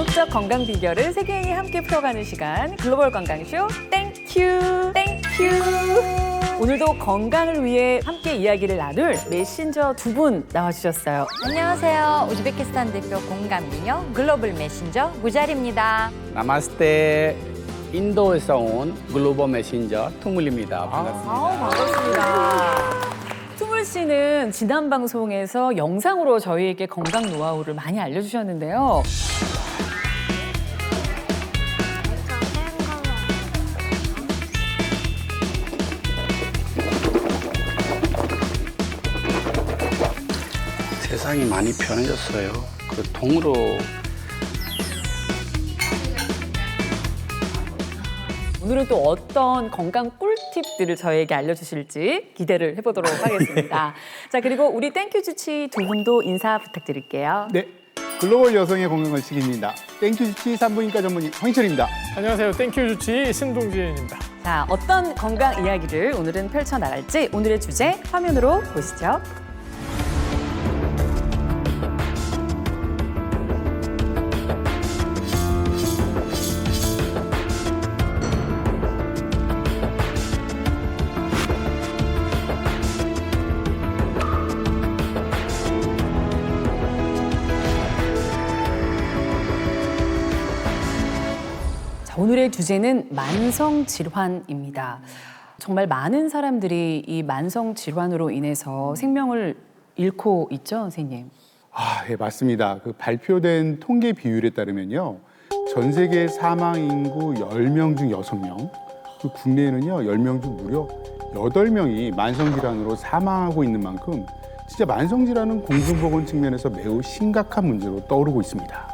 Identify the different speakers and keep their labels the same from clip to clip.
Speaker 1: 궁극적 건강 비결을 세계인이 함께 풀어가는 시간 글로벌 건강쇼 땡큐 땡큐. 오늘도 건강을 위해 함께 이야기를 나눌 메신저 두 분 나와주셨어요.
Speaker 2: 안녕하세요. 우즈베키스탄 대표 공감미녀 글로벌 메신저 무잘입니다.
Speaker 3: 나마스테. 인도에서 온 글로벌 메신저 투물입니다. 반갑습니다.
Speaker 1: 반갑습니다. 투물 씨는 지난 방송에서 영상으로 저희에게 건강 노하우를 많이 알려주셨는데요.
Speaker 3: 세상이 많이 변해졌어요. 그 통으로
Speaker 1: 오늘은 또 어떤 건강 꿀팁들을 저희에게 알려주실지 기대를 해보도록 하겠습니다. 자, 그리고 우리 땡큐 주치 두 분도 인사 부탁드릴게요.
Speaker 4: 네, 글로벌 여성의 건강관식입니다. 땡큐 주치 산부인과 전문의 황희철입니다.
Speaker 5: 안녕하세요. 땡큐 주치 신동진입니다.
Speaker 1: 자, 어떤 건강 이야기를 오늘은 펼쳐나갈지 오늘의 주제 화면으로 보시죠. 오늘의 주제는 만성질환입니다. 정말 많은 사람들이 이 만성질환으로 인해서 생명을 잃고 있죠, 선생님?
Speaker 4: 예, 맞습니다. 그 발표된 통계 비율에 따르면요. 전 세계 사망 인구 10명 중 6명, 그 국내에는요, 10명 중 무려 8명이 만성질환으로 사망하고 있는 만큼 진짜 만성질환은 공중보건 측면에서 매우 심각한 문제로 떠오르고 있습니다.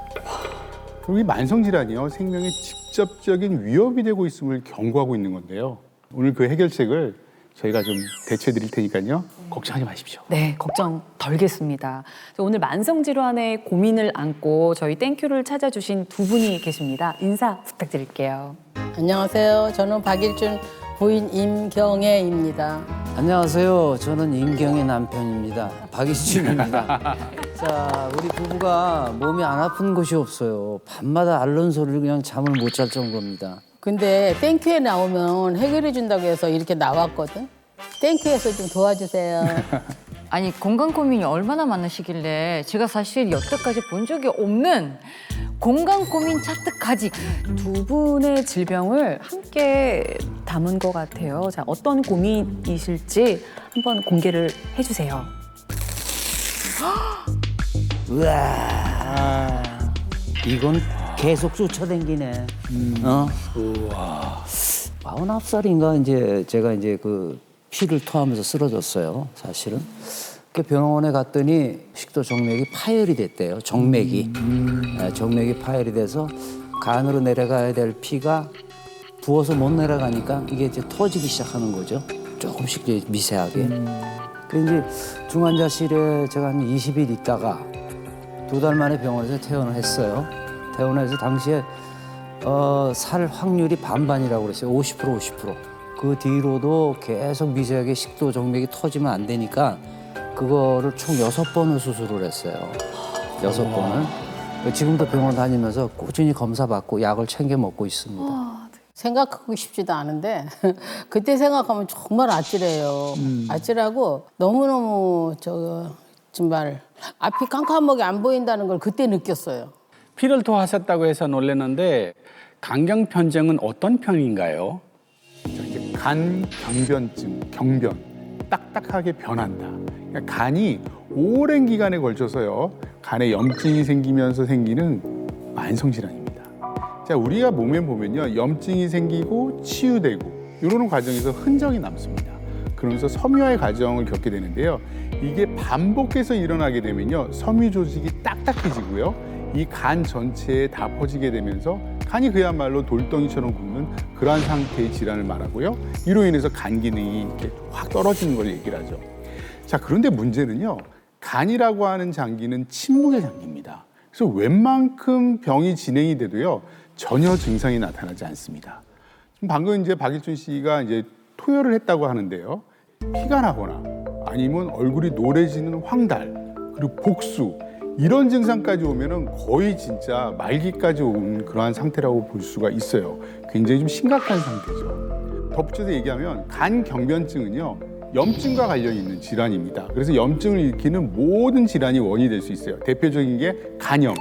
Speaker 4: 그리고 이 만성질환이요, 생명에 직접적인 위협이 되고 있음을 경고하고 있는 건데요. 오늘 그 해결책을 저희가 좀 대처해 드릴 테니까요. 걱정하지 마십시오.
Speaker 1: 네, 걱정 덜겠습니다. 오늘 만성질환의 고민을 안고 저희 땡큐를 찾아주신 두 분이 계십니다. 인사 부탁드릴게요.
Speaker 6: 안녕하세요. 저는 박일준 부인 임경애입니다.
Speaker 7: 안녕하세요. 저는 임경의 남편입니다. 박이준입니다. 자, 우리 부부가 몸이 안 아픈 곳이 없어요. 밤마다 앓는 소리를 그냥 잠을 못 잘 정도입니다.
Speaker 6: 근데 땡큐에 나오면 해결해 준다고 해서 이렇게 나왔거든. 땡큐에서 좀 도와주세요.
Speaker 2: 아니 건강 고민이 얼마나 많으시길래 제가 사실 여태까지 본 적이 없는 건강 고민 차트까지
Speaker 1: 두 분의 질병을 함께 담은 것 같아요. 자, 어떤 고민이실지 한번 공개를 해주세요.
Speaker 7: 우와. 이건 계속 쫓아다니네. 우와. 49살인가 이제 제가 이제 그 피를 토하면서 쓰러졌어요. 사실은. 그 병원에 갔더니 식도 정맥이 파열이 됐대요. 정맥이. 네, 정맥이 파열이 돼서 간으로 내려가야 될 피가 부어서 못 내려가니까 이게 이제 터지기 시작하는 거죠. 조금씩 이제 미세하게. 그 이제 중환자실에 제가 한 20일 있다가 2달 만에 병원에서 퇴원을 했어요. 퇴원해서 당시에 살 확률이 반반이라고 그랬어요. 50%. 그 뒤로도 계속 미세하게 식도 정맥이 터지면 안 되니까 그거를 총 6번을 수술을 했어요. 6번을. 지금도 병원 다니면서 꾸준히 검사받고 약을 챙겨 먹고 있습니다.
Speaker 6: 생각하고 싶지도 않은데 그때 생각하면 정말 아찔해요. 아찔하고 너무너무 정말 앞이 깜깜하게 안 보인다는 걸 그때 느꼈어요.
Speaker 3: 피를 토하셨다고 해서 놀랐는데 간경변증은 어떤 병인가요?
Speaker 4: 이제 간 경변증, 경변, 딱딱하게 변한다. 그러니까 간이 오랜 기간에 걸쳐서요, 간에 염증이 생기면서 생기는 만성질환입니다. 자, 우리가 몸에 보면요, 염증이 생기고 치유되고 이런 과정에서 흔적이 남습니다. 그러면서 섬유화의 과정을 겪게 되는데요. 이게 반복해서 일어나게 되면요, 섬유 조직이 딱딱해지고요, 이 간 전체에 다 퍼지게 되면서 간이 그야말로 돌덩이처럼 굽는 그러한 상태의 질환을 말하고요. 이로 인해서 간 기능이 이렇게 확 떨어지는 걸 얘기를 하죠. 자, 그런데 문제는요, 간이라고 하는 장기는 침묵의 장기입니다. 그래서 웬만큼 병이 진행이 돼도요, 전혀 증상이 나타나지 않습니다. 방금 이제 박일준 씨가 이제 토혈을 했다고 하는데요, 피가 나거나 아니면 얼굴이 노래지는 황달, 그리고 복수, 이런 증상까지 오면은 거의 진짜 말기까지 온 그러한 상태라고 볼 수가 있어요. 굉장히 좀 심각한 상태죠. 덧붙여서 얘기하면 간경변증은요, 염증과 관련이 있는 질환입니다. 그래서 염증을 일으키는 모든 질환이 원인이 될 수 있어요. 대표적인 게 간염,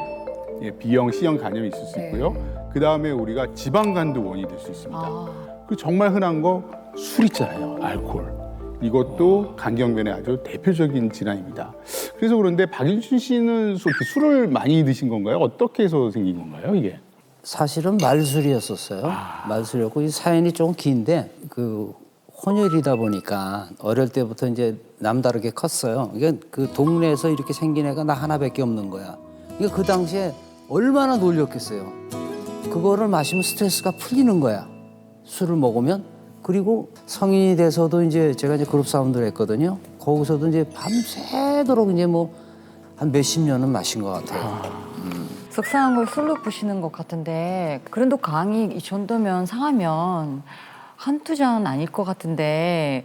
Speaker 4: B형, C형 간염이 있을 수 있고요. 그 다음에 우리가 지방간도 원인이 될 수 있습니다. 그 정말 흔한 거 술 있잖아요, 알코올. 이것도 간경변의 아주 대표적인 질환입니다. 그래서 그런데 박일준 씨는 술을 많이 드신 건가요? 어떻게 해서 생긴 건가요, 이게?
Speaker 7: 사실은 말술이었었어요. 말술이었고 이 사연이 좀 긴데 그 혼혈이다 보니까 어릴 때부터 이제 남다르게 컸어요. 이게 그 동네에서 이렇게 생긴 애가 나 하나밖에 없는 거야. 이게 그 당시에 얼마나 놀렸겠어요. 그거를 마시면 스트레스가 풀리는 거야. 술을 먹으면. 그리고 성인이 돼서도 이제 제가 이제 그룹 사운드를 했거든요. 거기서도 이제 밤새도록 이제 뭐 한 몇십 년은 마신 것 같아요.
Speaker 2: 속상한 걸 술로 푸시는 것 같은데 그래도 강이 이 정도면 상하면 한두 잔 아닐 것 같은데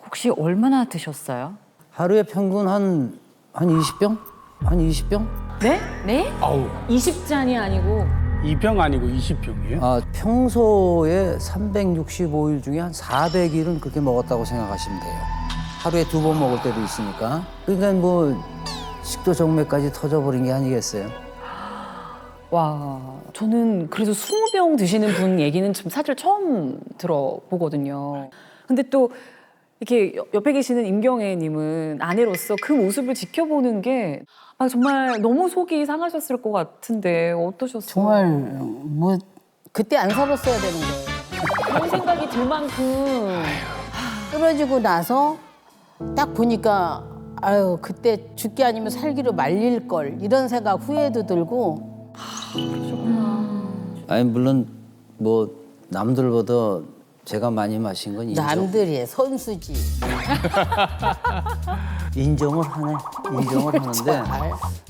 Speaker 2: 혹시 얼마나 드셨어요?
Speaker 7: 하루에 평균 한 20병? 한 20병?
Speaker 1: 네?
Speaker 2: 네?
Speaker 3: 아우,
Speaker 1: 20잔이 아니고
Speaker 3: 2병 아니고 20병이에요?
Speaker 7: 아, 평소에 365일 중에 한 400일은 그렇게 먹었다고 생각하시면 돼요. 하루에 2번 먹을 때도 있으니까. 그러니까 뭐 식도 정맥까지 터져버린 게 아니겠어요?
Speaker 1: 와, 저는 그래도 20병 드시는 분 얘기는 좀 사실 처음 들어보거든요. 근데 또 이렇게 옆에 계시는 임경애님은 아내로서 그 모습을 지켜보는 게 정말 너무 속이 상하셨을 것 같은데 어떠셨어요?
Speaker 6: 정말 뭐 그때 안 살았어야 되는 거예요.
Speaker 1: 그런 생각이 들 만큼
Speaker 6: 쓰러지고 나서 딱 보니까 아유 그때 죽기 아니면 살기로 말릴 걸 이런 생각 후회도 들고.
Speaker 7: 아니 물론 뭐 남들보다 제가 많이 마신 건
Speaker 6: 남들이 선수지.
Speaker 7: 인정을 하네. 인정을 하는데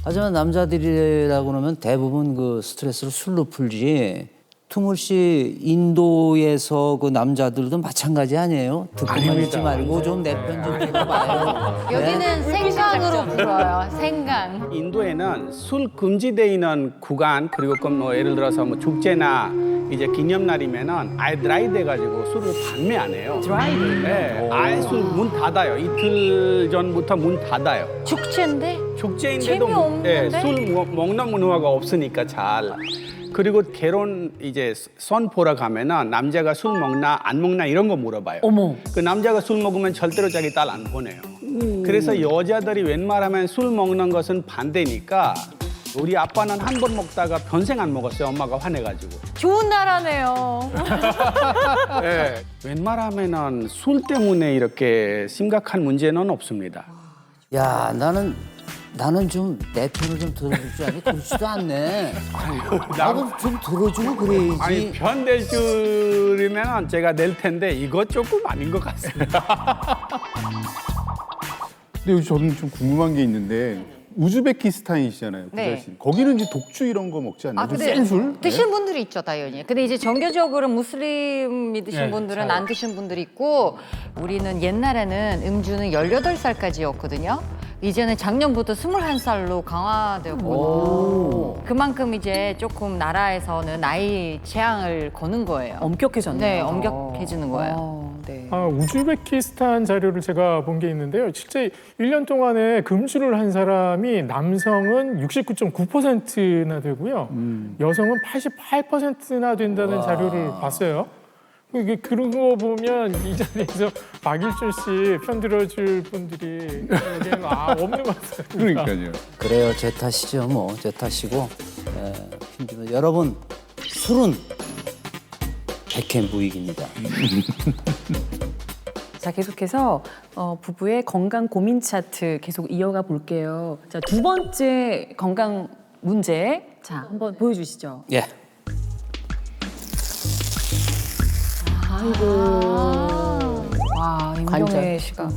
Speaker 7: 하지만 남자들이라고 그러면 대부분 그 스트레스를 술로 풀지. 투물씨 인도에서 그 남자들도 마찬가지 아니에요? 듣고만 있지 말고 좀 내 편 좀 들어봐요.
Speaker 2: 여기는 생강으로 불어요. 생강.
Speaker 3: 인도에는 술 금지되어 있는 구간 그리고 뭐 예를 들어서 뭐 축제나 이제 기념날이면은 아예 드라이 돼가지고 술을 판매 안 해요.
Speaker 1: 드라이?
Speaker 3: 네, 아예 술 문 닫아요. 이틀 전부터 문 닫아요.
Speaker 2: 축제인데?
Speaker 3: 축제인데도
Speaker 2: 재미없는데?
Speaker 3: 술 먹는 문화가 없으니까 잘. 그리고 결혼 이제 선보러 가면은 남자가 술 먹나 안 먹나 이런 거 물어봐요.
Speaker 1: 어머.
Speaker 3: 그 남자가 술 먹으면 절대로 자기 딸 안 보내요. 그래서 여자들이 웬만하면 술 먹는 것은 반대니까 우리 아빠는 한 번 먹다가 평생 안 먹었어요. 엄마가 화내가지고.
Speaker 2: 좋은 나라네요.
Speaker 3: 네. 웬만하면은 술 때문에 이렇게 심각한 문제는 없습니다.
Speaker 7: 야 나는 좀 내 편을 좀 들어줄 줄 알았는데 그렇지도 않네. 나도 좀 들어주고 그래야지.
Speaker 3: 아니 편 낼 줄이면 제가 낼 텐데 이거 조금 아닌 것 같습니다.
Speaker 4: 근데 여기 저는 좀 궁금한 게 있는데 우즈베키스탄이시잖아요. 그
Speaker 2: 네.
Speaker 4: 자신. 거기는 이제 독주 이런 거 먹지 않나요? 좀
Speaker 2: 근데
Speaker 4: 센 술?
Speaker 2: 드시는 분들이 있죠, 당연히. 근데 이제 정교적으로 무슬림 믿으신
Speaker 3: 네,
Speaker 2: 분들은
Speaker 3: 잘.
Speaker 2: 안 드시는 분들이 있고 우리는 옛날에는 음주는 18살까지였거든요. 이제는 작년부터 21살로 강화되었거든요. 그만큼 이제 조금 나라에서는 나이 제한을 거는 거예요.
Speaker 1: 엄격해졌네요.
Speaker 2: 네, 엄격해지는 거예요.
Speaker 1: 네.
Speaker 5: 우즈베키스탄 자료를 제가 본 게 있는데요. 실제 1년 동안에 금주를 한 사람이 남성은 69.9%나 되고요. 여성은 88%나 된다는 자료를 봤어요. 이게 그런 거 보면 이 자리에서 박일준 씨 편 들어줄 분들이 여기에는 없는 것 같습니다.
Speaker 4: 그러니까요.
Speaker 7: 그래요, 제 탓이죠, 뭐 제 탓이고. 힘들면 여러분 술은 백해무익입니다.
Speaker 1: 자, 계속해서 부부의 건강 고민 차트 계속 이어가 볼게요. 자, 두 번째 건강 문제. 자, 한번 보여주시죠.
Speaker 7: 예.
Speaker 1: 와, 임경애
Speaker 6: 관절.
Speaker 1: 씨가.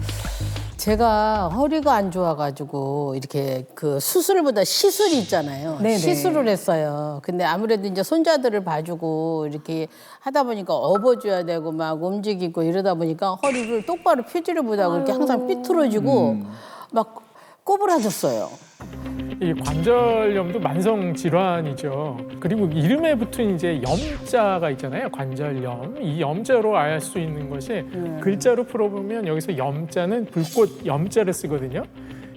Speaker 6: 제가 허리가 안 좋아가지고 이렇게 그 수술보다 시술이 있잖아요.
Speaker 1: 네네.
Speaker 6: 시술을 했어요. 근데 아무래도 이제 손자들을 봐주고 이렇게 하다 보니까 업어줘야 되고 막 움직이고 이러다 보니까 허리를 똑바로 펴지를 못하고 이렇게 항상 삐뚤어지고 막 꼬부라졌어요.
Speaker 5: 이 관절염도 만성 질환이죠. 그리고 이름에 붙은 이제 염자가 있잖아요. 관절염. 이 염자로 알 수 있는 것이 글자로 풀어보면 여기서 염자는 불꽃 염자를 쓰거든요.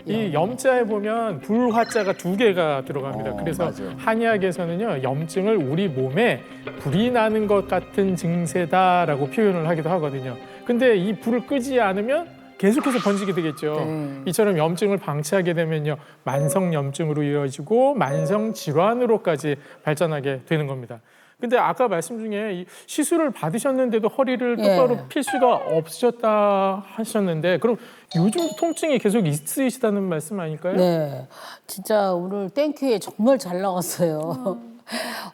Speaker 5: 이 염자에 보면 불화자가 2개가 들어갑니다. 그래서
Speaker 7: 맞아요.
Speaker 5: 한의학에서는요, 염증을 우리 몸에 불이 나는 것 같은 증세다라고 표현을 하기도 하거든요. 근데 이 불을 끄지 않으면 계속해서 번지게 되겠죠.
Speaker 1: 네.
Speaker 5: 이처럼 염증을 방치하게 되면요, 만성 염증으로 이어지고 만성 질환으로까지 발전하게 되는 겁니다. 근데 아까 말씀 중에 이 시술을 받으셨는데도 허리를 똑바로 필 수가 없으셨다 하셨는데, 그럼 요즘 통증이 계속 있으시다는 말씀 아닐까요?
Speaker 6: 네, 진짜 오늘 땡큐에 정말 잘 나갔어요.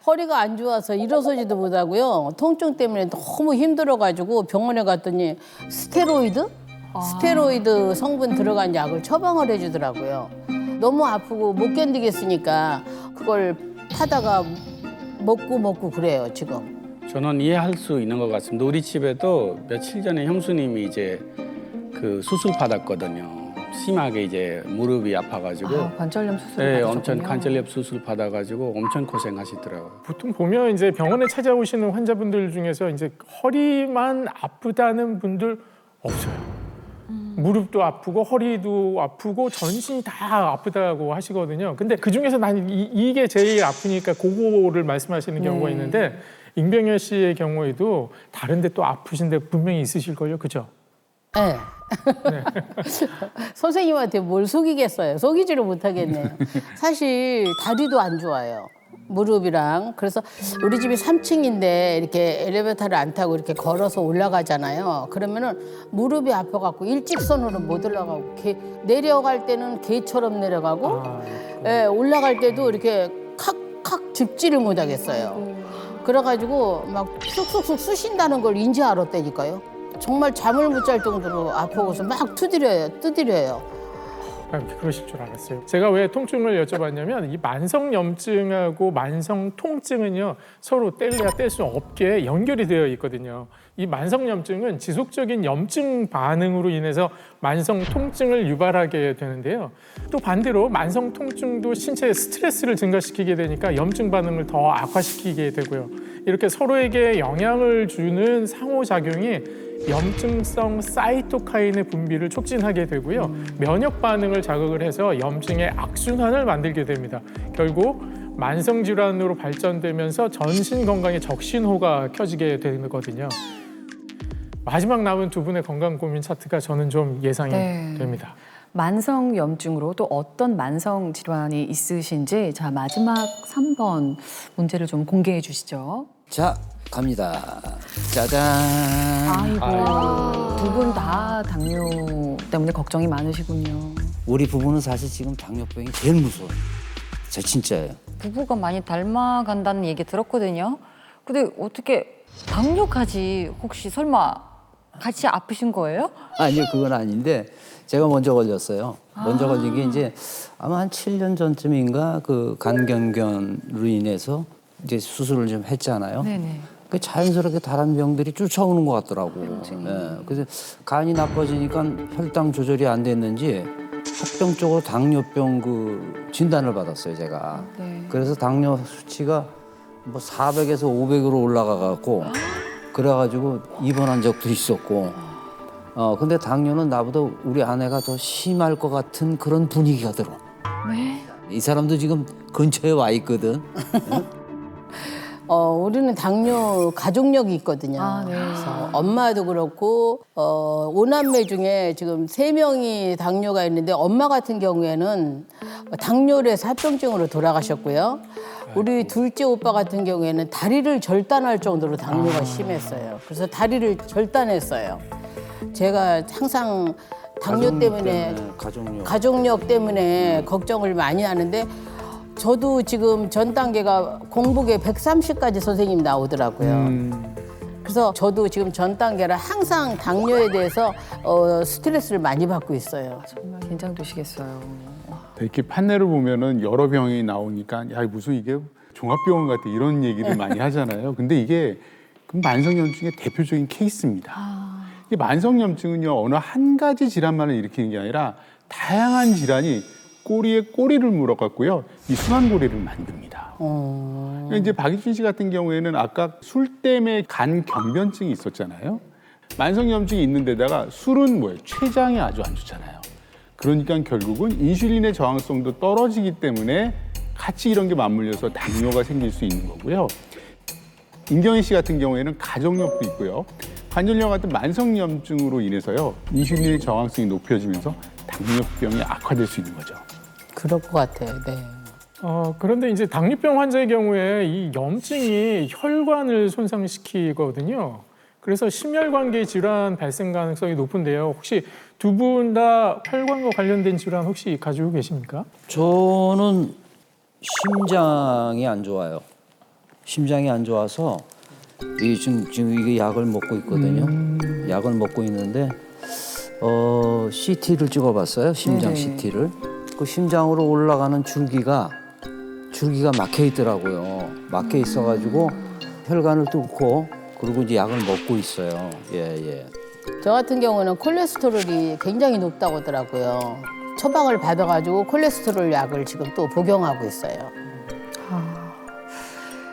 Speaker 6: 허리가 안 좋아서 일어서지도 못하고요. 통증 때문에 너무 힘들어가지고 병원에 갔더니 스테로이드 성분 들어간 약을 처방을 해주더라고요. 너무 아프고 못 견디겠으니까 그걸 타다가 먹고 그래요, 지금.
Speaker 3: 저는 이해할 수 있는 것 같습니다. 우리 집에도 며칠 전에 형수님이 이제 그 수술 받았거든요. 심하게 이제 무릎이 아파가지고.
Speaker 1: 관절염 수술
Speaker 3: 네,
Speaker 1: 받으셨군요.
Speaker 3: 엄청 관절염 수술 받아가지고 엄청 고생하시더라고요.
Speaker 5: 보통 보면 이제 병원에 찾아오시는 환자분들 중에서 이제 허리만 아프다는 분들 없어요. 무릎도 아프고 허리도 아프고 전신이 다 아프다고 하시거든요. 근데 그 중에서 난 이게 제일 아프니까 그거를 말씀하시는 경우가 있는데, 임병현 씨의 경우에도 다른데 또 아프신데 분명히 있으실걸요, 그죠?
Speaker 6: 네. 선생님한테 뭘 속이겠어요. 속이지를 못하겠네요. 사실 다리도 안 좋아요. 무릎이랑. 그래서 우리 집이 3층인데 이렇게 엘리베이터를 안 타고 이렇게 걸어서 올라가잖아요. 그러면은 무릎이 아파갖고 일직선으로 못 올라가고 내려갈 때는 개처럼 내려가고 예, 올라갈 때도 이렇게 칵칵 짚지를 못하겠어요. 그래가지고 막 쑥쑥쑥 쑤신다는 걸 인지 알았다니까요. 정말 잠을 못 잘 정도로 아파서 막 두드려요.
Speaker 5: 그러실 줄 알았어요. 제가 왜 통증을 여쭤봤냐면, 이 만성 염증하고 만성 통증은요, 서로 뗄래야 뗄 수 없게 연결이 되어 있거든요. 이 만성 염증은 지속적인 염증 반응으로 인해서 만성 통증을 유발하게 되는데요. 또 반대로 만성 통증도 신체에 스트레스를 증가시키게 되니까 염증 반응을 더 악화시키게 되고요. 이렇게 서로에게 영향을 주는 상호작용이 염증성 사이토카인의 분비를 촉진하게 되고요. 면역 반응을 자극을 해서 염증의 악순환을 만들게 됩니다. 결국 만성 질환으로 발전되면서 전신 건강에 적신호가 켜지게 되는 거거든요. 마지막 남은 두 분의 건강 고민 차트가 저는 좀 예상이 됩니다.
Speaker 1: 만성 염증으로 또 어떤 만성 질환이 있으신지, 자, 마지막 3번 문제를 좀 공개해 주시죠.
Speaker 7: 자, 갑니다. 짜잔.
Speaker 1: 아이고, 두 분 다 당뇨 때문에 걱정이 많으시군요.
Speaker 7: 우리 부부는 사실 지금 당뇨병이 제일 무서워요. 진짜예요.
Speaker 2: 부부가 많이 닮아간다는 얘기 들었거든요. 근데 어떻게 당뇨까지 혹시 설마 같이 아프신 거예요?
Speaker 7: 아니요, 그건 아닌데 제가 먼저 걸렸어요. 먼저 걸린 게 이제 아마 한 7년 전쯤인가 그 간경변으로 인해서 이제 수술을 좀 했잖아요.
Speaker 2: 네네.
Speaker 7: 그 자연스럽게 다른 병들이 쫓아오는 것 같더라고. 예, 그래서 간이 나빠지니까 혈당 조절이 안 됐는지 합병적으로 당뇨병 그 진단을 받았어요, 제가. 그래서 당뇨 수치가 뭐 400에서 500으로 올라가 갖고 그래가지고 입원한 적도 있었고. 근데 당뇨는 나보다 우리 아내가 더 심할 것 같은 그런 분위기가 들어. 이 사람도 지금 근처에 와 있거든.
Speaker 6: 우리는 당뇨 가족력이 있거든요. 그래서 엄마도 그렇고 5남매 중에 지금 3명이 당뇨가 있는데, 엄마 같은 경우에는 당뇨로 해서 합병증으로 돌아가셨고요. 우리 둘째 오빠 같은 경우에는 다리를 절단할 정도로 당뇨가 심했어요. 그래서 다리를 절단했어요. 제가 항상 당뇨 때문에 가족력 때문에 걱정을 많이 하는데, 저도 지금 전 단계가 공복에 130까지 선생님 나오더라고요. 그래서 저도 지금 전 단계라 항상 당뇨에 대해서 스트레스를 많이 받고 있어요.
Speaker 1: 정말 긴장되시겠어요.
Speaker 4: 이렇게 판례를 보면은 여러 병이 나오니까 야, 무슨 이게 종합병원 같아 이런 얘기를 많이 하잖아요. 근데 이게 만성염증의 대표적인 케이스입니다. 이게 만성염증은요, 어느 한 가지 질환만을 일으키는 게 아니라 다양한 질환이 꼬리에 꼬리를 물어갖고요, 이 순환고리를 만듭니다. 그러니까 이제 박희준 씨 같은 경우에는 아까 술 때문에 간 경변증이 있었잖아요. 만성염증이 있는 데다가 술은 뭐예요? 췌장에 아주 안 좋잖아요. 그러니까 결국은 인슐린의 저항성도 떨어지기 때문에 같이 이런 게 맞물려서 당뇨가 생길 수 있는 거고요. 임경희 씨 같은 경우에는 가족력도 있고요. 관절염 같은 만성염증으로 인해서요, 인슐린의 저항성이 높여지면서 당뇨병이 악화될 수 있는 거죠.
Speaker 6: 그럴 것 같아요. 네.
Speaker 5: 그런데 이제 당뇨병 환자의 경우에 이 염증이 혈관을 손상시키거든요. 그래서 심혈관계 질환 발생 가능성이 높은데요. 혹시 두 분 다 혈관과 관련된 질환 혹시 가지고 계십니까?
Speaker 7: 저는 심장이 안 좋아요. 심장이 안 좋아서 지금 이게 약을 먹고 있거든요. 약을 먹고 있는데 CT를 찍어봤어요. 심장 CT를. 그 심장으로 올라가는 줄기가 막혀 있더라고요. 막혀 있어가지고 혈관을 뚫고 그리고 이제 약을 먹고 있어요. 예.
Speaker 6: 저 같은 경우는 콜레스테롤이 굉장히 높다고 하더라고요. 처방을 받아가지고 콜레스테롤 약을 지금 또 복용하고 있어요.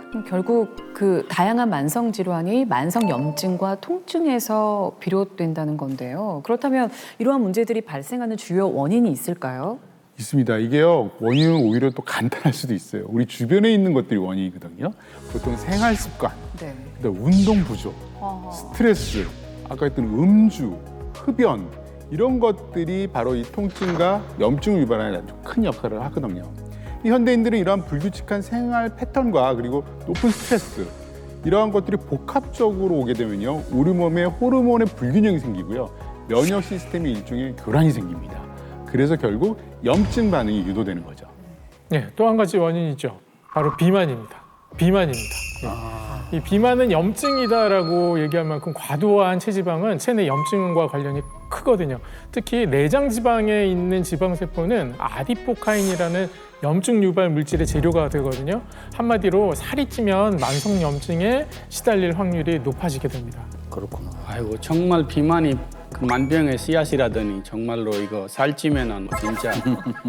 Speaker 1: 그럼 결국 그 다양한 만성 질환이 만성 염증과 통증에서 비롯된다는 건데요. 그렇다면 이러한 문제들이 발생하는 주요 원인이 있을까요?
Speaker 4: 있습니다. 이게요, 원인은 오히려 또 간단할 수도 있어요. 우리 주변에 있는 것들이 원인이거든요. 보통 생활 습관,
Speaker 1: 네.
Speaker 4: 그다음에 운동 부족, 스트레스, 아까 했던 음주, 흡연 이런 것들이 바로 이 통증과 염증을 유발하는 아주 큰 역할을 하거든요. 이 현대인들은 이러한 불규칙한 생활 패턴과 그리고 높은 스트레스 이러한 것들이 복합적으로 오게 되면요, 우리 몸에 호르몬의 불균형이 생기고요, 면역 시스템의 일종의 교란이 생깁니다. 그래서 결국 염증 반응이 유도되는 거죠.
Speaker 5: 네, 또 한 가지 원인이죠. 바로 비만입니다. 이 비만은 염증이다라고 얘기할 만큼 과도한 체지방은 체내 염증과 관련이 크거든요. 특히 내장 지방에 있는 지방 세포는 아디포카인이라는 염증 유발 물질의 재료가 되거든요. 한마디로 살이 찌면 만성 염증에 시달릴 확률이 높아지게 됩니다.
Speaker 7: 그렇구나.
Speaker 3: 아이고 정말 비만이 그 만병의 씨앗이라더니 정말로 이거 살찌면은 진짜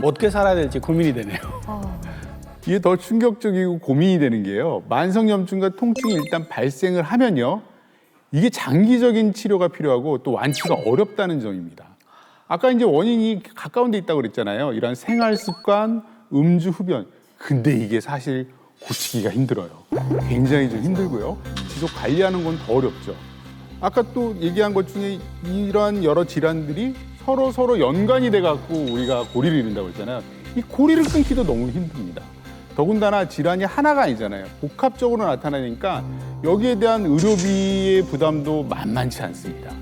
Speaker 3: 어떻게 살아야 될지 고민이 되네요.
Speaker 4: 이게 더 충격적이고 고민이 되는 게요, 만성염증과 통증이 일단 발생을 하면요, 이게 장기적인 치료가 필요하고 또 완치가 어렵다는 점입니다. 아까 이제 원인이 가까운 데 있다고 그랬잖아요. 이런 생활 습관, 음주, 흡연. 근데 이게 사실 고치기가 힘들어요. 굉장히 좀 힘들고요. 지속 관리하는 건 더 어렵죠. 아까 또 얘기한 것 중에 이러한 여러 질환들이 서로 연관이 돼갖고 우리가 고리를 잃는다고 했잖아요. 이 고리를 끊기도 너무 힘듭니다. 더군다나 질환이 하나가 아니잖아요. 복합적으로 나타나니까 여기에 대한 의료비의 부담도 만만치 않습니다.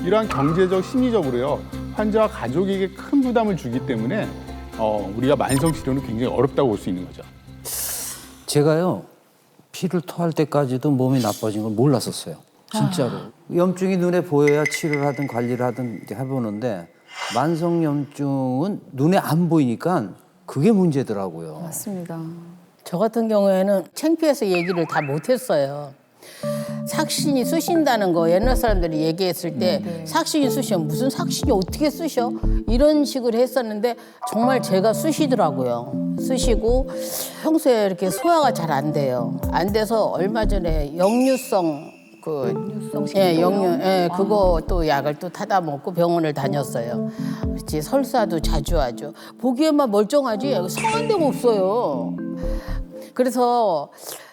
Speaker 4: 이러한 경제적, 심리적으로요, 환자와 가족에게 큰 부담을 주기 때문에 우리가 만성 치료는 굉장히 어렵다고 볼 수 있는 거죠.
Speaker 7: 제가요, 피를 토할 때까지도 몸이 나빠진 걸 몰랐었어요. 진짜로. 염증이 눈에 보여야 치료를 하든 관리를 하든 해보는데 만성 염증은 눈에 안 보이니까 그게 문제더라고요.
Speaker 1: 맞습니다.
Speaker 6: 저 같은 경우에는 창피해서 얘기를 다 못했어요. 삭신이 쑤신다는 거 옛날 사람들이 얘기했을 때 삭신이 쑤셔. 무슨 삭신이 어떻게 쑤셔? 이런 식으로 했었는데 정말 제가 쑤시더라고요. 쑤시고 평소에 이렇게 소화가 잘 안 돼요. 안 돼서 얼마 전에 역류성 그거 또 약을 또 타다 먹고 병원을 다녔어요. 그렇지, 설사도 자주 하죠. 보기에만 멀쩡하지 성한 데가 없어요. 그래서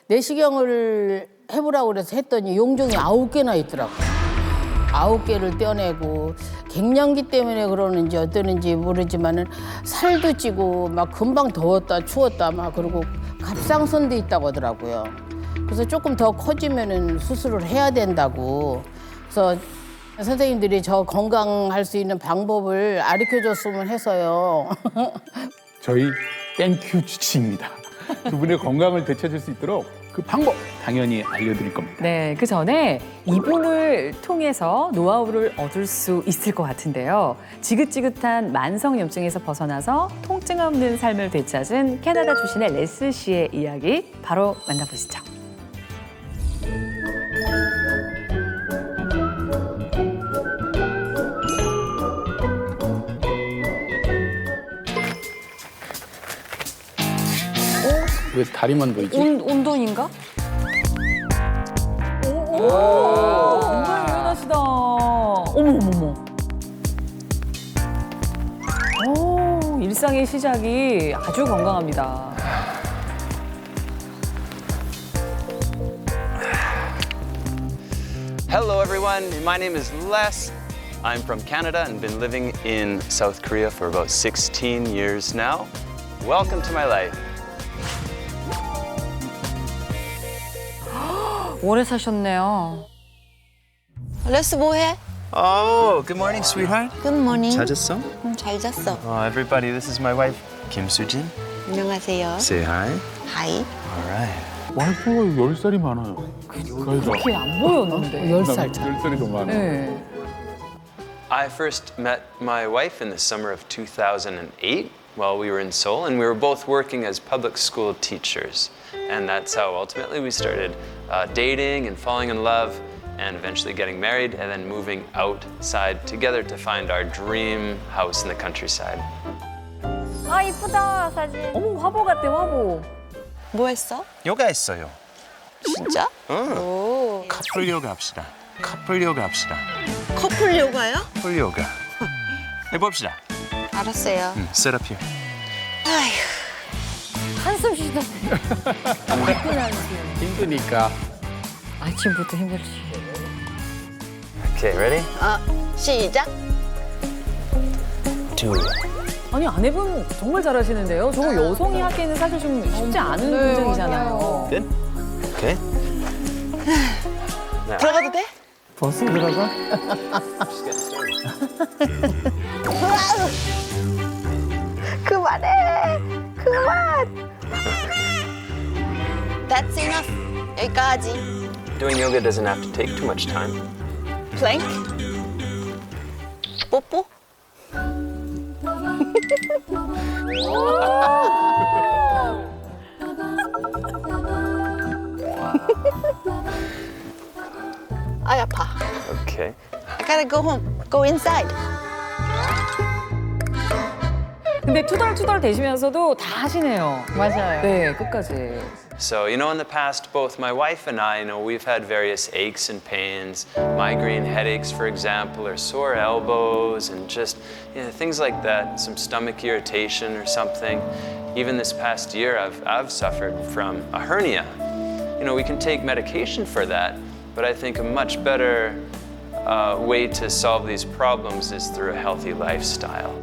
Speaker 6: 내시경을 해보라고 그래서 했더니 용종이 9개나 있더라고요. 9개를 떼어내고 갱년기 때문에 그러는지 어떠는지 모르지만은 살도 찌고 막 금방 더웠다 추웠다 막 그리고 갑상선도 있다고 하더라고요. 그래서 조금 더 커지면은 수술을 해야 된다고. 그래서 선생님들이 저 건강할 수 있는 방법을 가르쳐줬으면 해서요.
Speaker 4: 저희 땡큐 주치입니다. 두 분의 건강을 되찾을 수 있도록 그 방법 당연히 알려드릴 겁니다.
Speaker 1: 네, 그 전에 이분을 통해서 노하우를 얻을 수 있을 것 같은데요. 지긋지긋한 만성 염증에서 벗어나서 통증 없는 삶을 되찾은 캐나다 출신의 레스 씨의 이야기 바로 만나보시죠.
Speaker 3: 왜 다리만 보이지?
Speaker 2: 운동인가?
Speaker 1: 정말 유연하시다. 어머. 오, 일상의 시작이 아주 건강합니다.
Speaker 8: Hello, everyone. My name is Les. I'm from Canada and been living in South Korea for about 16 years now. Welcome to my life.
Speaker 2: 오래 사셨네요.
Speaker 9: 레스 뭐해?
Speaker 8: Oh, good morning, sweetheart.
Speaker 9: 굿모닝.
Speaker 8: 잘 잤어?
Speaker 9: 잘 잤어.
Speaker 8: Everybody, this is my wife, Kim Soo-jin.
Speaker 9: 안녕하세요.
Speaker 8: Say hi.
Speaker 9: 하이.
Speaker 8: All right.
Speaker 4: 와이프가 10살이 많아요.
Speaker 1: 그렇게 안 보였는데.
Speaker 6: 10살 차.
Speaker 4: 10살이 더 많아요.
Speaker 1: 네.
Speaker 8: I first met my wife in the summer of 2008 while we were in Seoul, and we were both working as public school teachers. And that's how ultimately we started dating and falling in love and eventually getting married and then moving outside together to find our dream house in the countryside.
Speaker 2: 아 이쁘다 사진.
Speaker 1: 어머, 화보 같대, 화보.
Speaker 9: 뭐 했어?
Speaker 8: 요가 했어요.
Speaker 9: 진짜? 오.
Speaker 8: 커플 요가 합시다. 커플 요가 합시다.
Speaker 9: 커플 요가요?
Speaker 8: 커플 요가. 해봅시다.
Speaker 9: 알았어요.
Speaker 8: Sit up here.
Speaker 9: 아휴.
Speaker 2: 한숨 쉬다.
Speaker 3: 힘드니까.
Speaker 2: 아침부터 힘들지.
Speaker 8: Okay, ready?
Speaker 9: 시작.
Speaker 8: Two.
Speaker 1: 아니, 아내분 정말 잘하시는데요. 저거 여성이 하기에는 사실 좀 쉽지 않은
Speaker 2: 네,
Speaker 1: 동작이잖아요.
Speaker 8: Good? Okay.
Speaker 9: 들어가도 돼?
Speaker 6: 버스 들어가?
Speaker 8: Just get started.
Speaker 9: 그만해. 그만. That's enough. 여기까지.
Speaker 8: Doing yoga doesn't have to take too much time.
Speaker 9: 플랭크. 뽀뽀. 아이 아파.
Speaker 8: Okay.
Speaker 9: I gotta go home. Go inside.
Speaker 1: 근데 투덜투덜 대시면서도 다 하시네요.
Speaker 2: 맞아요.
Speaker 1: 네, 끝까지.
Speaker 8: So, in the past, both my wife and I, we've had various aches and pains, migraine headaches, for example, or sore elbows, and just things like that, some stomach irritation or something. Even this past year, I've suffered from a hernia. We can take medication for that, but I think a much better way to solve these problems is through a healthy lifestyle.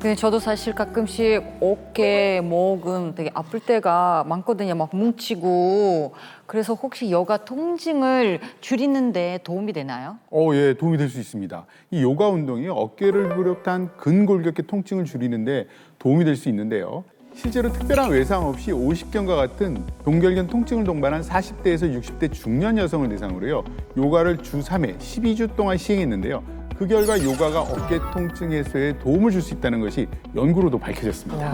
Speaker 2: 근데 저도 사실 가끔씩 어깨, 목은 되게 아플 때가 많거든요. 막 뭉치고. 그래서 혹시 여가 통증을 줄이는데 도움이 되나요?
Speaker 4: 예, 도움이 될 수 있습니다. 이 요가 운동이 어깨를 비롯한 근골격계 통증을 줄이는데 도움이 될 수 있는데요. 실제로 특별한 외상 없이 오십견과 같은 동결견 통증을 동반한 40대에서 60대 중년 여성을 대상으로요. 요가를 주 3회, 12주 동안 시행했는데요. 그 결과 요가가 어깨 통증 해소에 도움을 줄 수 있다는 것이 연구로도 밝혀졌습니다.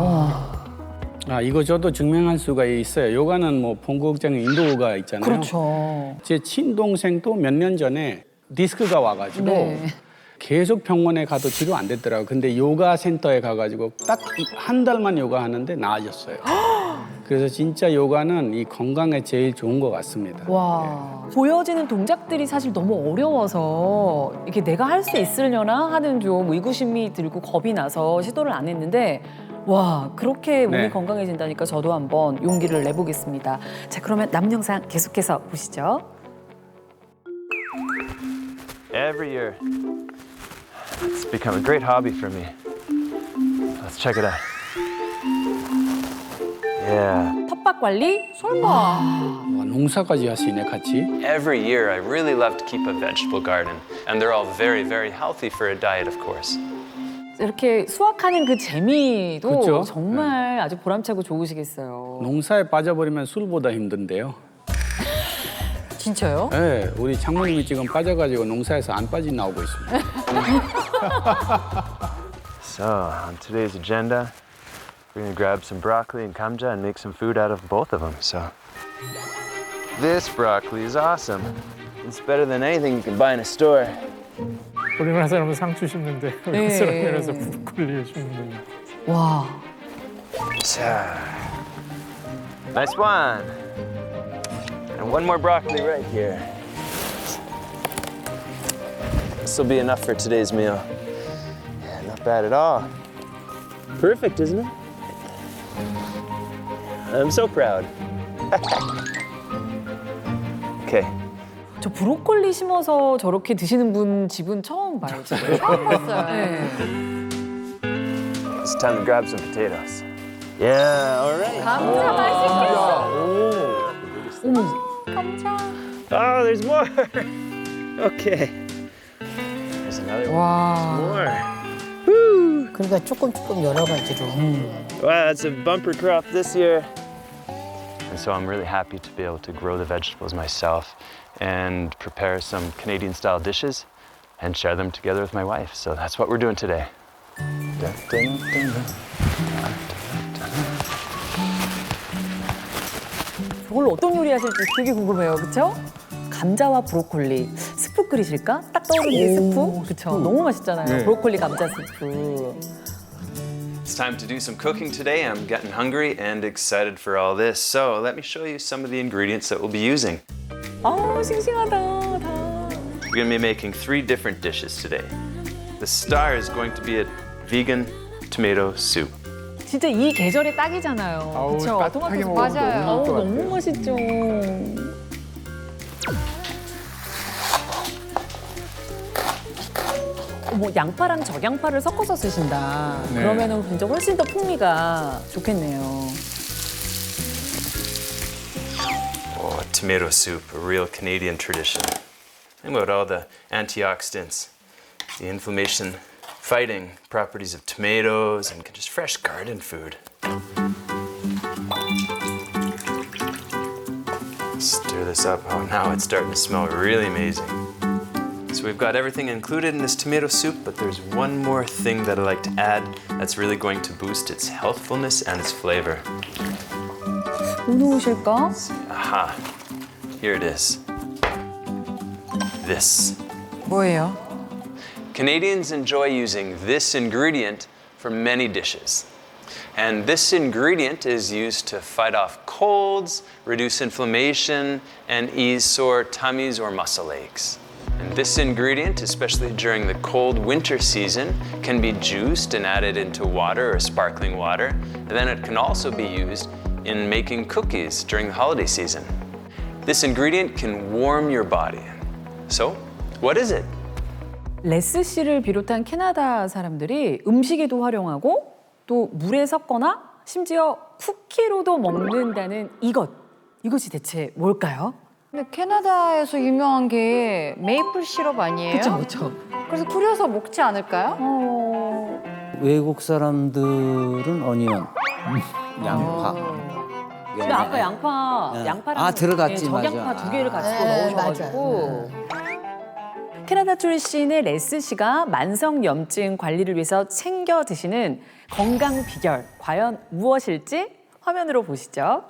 Speaker 3: 이거 저도 증명할 수가 있어요. 요가는 뭐 본국적인 인도가 있잖아요.
Speaker 1: 그렇죠.
Speaker 3: 제 친동생도 몇 년 전에 디스크가 와가지고
Speaker 1: 네.
Speaker 3: 계속 병원에 가도 치료 안 됐더라고요. 근데 요가 센터에 가가지고 딱 한 달만 요가 하는데 나아졌어요. 그래서 진짜 요가는 이 건강에 제일 좋은 것 같습니다.
Speaker 1: 와, 보여지는 동작들이 사실 너무 어려워서 이게 내가 할 수 있으려나 하는 좀 의구심이 들고 겁이 나서 시도를 안 했는데 와, 그렇게 몸이
Speaker 3: 네.
Speaker 1: 건강해진다니까 저도 한번 용기를 내보겠습니다. 자, 그러면 남 영상 계속해서 보시죠.
Speaker 8: Every year, it's become a great hobby for me. Let's check it out. Yeah.
Speaker 1: 텃밭 관리? 설마.
Speaker 3: 와, 농사까지 하시네, 같이.
Speaker 8: Every year, I really love to keep a vegetable garden, and they're all very, very healthy for a diet, of course.
Speaker 1: 이렇게 수확하는 그 재미도
Speaker 3: 그렇죠.
Speaker 1: 정말 아주 보람차고 좋으시겠어요.
Speaker 3: 농사에 빠져버리면 술보다 힘든데요.
Speaker 2: 진짜요?
Speaker 3: 네, 우리 장모님이 지금 빠져가지고 농사에서 안 빠져 나오고 있습니다.
Speaker 8: So, on today's agenda, we're gonna grab some broccoli and kamja and make some food out of both of them. So, this broccoli is awesome. It's better than anything you can buy in a store.
Speaker 5: 우리나라 사람은 상추 심는데 외국 사람이라서 브로콜리를 심는.
Speaker 1: 와,
Speaker 8: 자, Nice one. And one more broccoli right here. This will be enough for today's meal. Yeah, not bad at all. Perfect, isn't it? I'm so proud. Okay.
Speaker 1: 저 브로콜리 심어서 저렇게 드시는 분 집은 처음 봐요. 지금.
Speaker 2: 처음 봤어요.
Speaker 1: 네.
Speaker 8: It's time to grab some potatoes. Yeah, all right.
Speaker 2: 감자 맛있겠어.
Speaker 8: Oh, there's more. Okay. There's another one.
Speaker 2: 와.
Speaker 8: More.
Speaker 6: 그러니까 조금 여러 가지로.
Speaker 8: Wow, that's a bumper crop this year. And so I'm really happy to be able to grow the vegetables myself and prepare some Canadian-style dishes and share them together with my wife. So that's what we're doing today.
Speaker 1: 저걸 어떤 요리 하실지 되게 궁금해요. 그렇죠? 감자와 브로콜리 스프 끓이실까? 딱 떠오르는 게 스프. 그렇죠. 너무 맛있잖아요.
Speaker 4: 네.
Speaker 1: 브로콜리 감자 스프.
Speaker 8: It's time to do some cooking today. I'm getting hungry and excited for all this. So let me show you some of the ingredients that we'll be using.
Speaker 1: 아우 싱싱하다. 다.
Speaker 8: We're going to be making 3 different dishes today. The star is going to be a vegan tomato soup.
Speaker 1: 진짜 이 계절에 딱이잖아요.
Speaker 4: 아우,
Speaker 1: 그렇죠?
Speaker 4: 따뜻하게
Speaker 1: 토마토
Speaker 4: 먹으면
Speaker 2: 맞아요.
Speaker 4: 너무 좋을 것
Speaker 1: 너무
Speaker 4: 같아요.
Speaker 1: 맛있죠. 뭐 양파랑 적양파를 섞어서 쓰신다.
Speaker 4: 네.
Speaker 1: 그러면은 진짜 훨씬 더 풍미가 좋겠네요.
Speaker 8: Oh, tomato soup, a real Canadian tradition. Think about all the antioxidants, the inflammation fighting properties of tomatoes, and just fresh garden food. Stir this up. Oh, now it's starting to smell really amazing. So we've got everything included in this tomato soup, but there's one more thing that I like to add that's really going to boost its healthfulness and its flavor.
Speaker 1: 무엇일까?
Speaker 8: Aha, here it is. This.
Speaker 2: 뭐예요?
Speaker 8: Canadians enjoy using this ingredient for many dishes. And this ingredient is used to fight off colds, reduce inflammation, and ease sore tummies or muscle aches. And this ingredient, especially during the cold winter season, can be juiced and added into water or sparkling water. And then it can also be used in making cookies during the holiday season. This ingredient can warm your body. So, what is it?
Speaker 1: 레스 씨를 비롯한 캐나다 사람들이 음식에도 활용하고 또 물에 섞거나 심지어 쿠키로도 먹는다는 이것이 대체 뭘까요?
Speaker 2: 근데 캐나다에서 유명한 게 메이플 시럽 아니에요?
Speaker 1: 그렇죠.
Speaker 2: 그래서 뿌려서 먹지 않을까요?
Speaker 7: 외국 사람들은 어니언, 양파.
Speaker 1: 근데 아까 양파랑
Speaker 7: 아, 들어갔지,
Speaker 1: 적양파
Speaker 7: 맞아.
Speaker 1: 2개를 같이 또
Speaker 6: 네,
Speaker 1: 넣으셔가지고 캐나다 출신의 레스 씨가 만성 염증 관리를 위해서 챙겨 드시는 건강 비결 과연 무엇일지 화면으로 보시죠.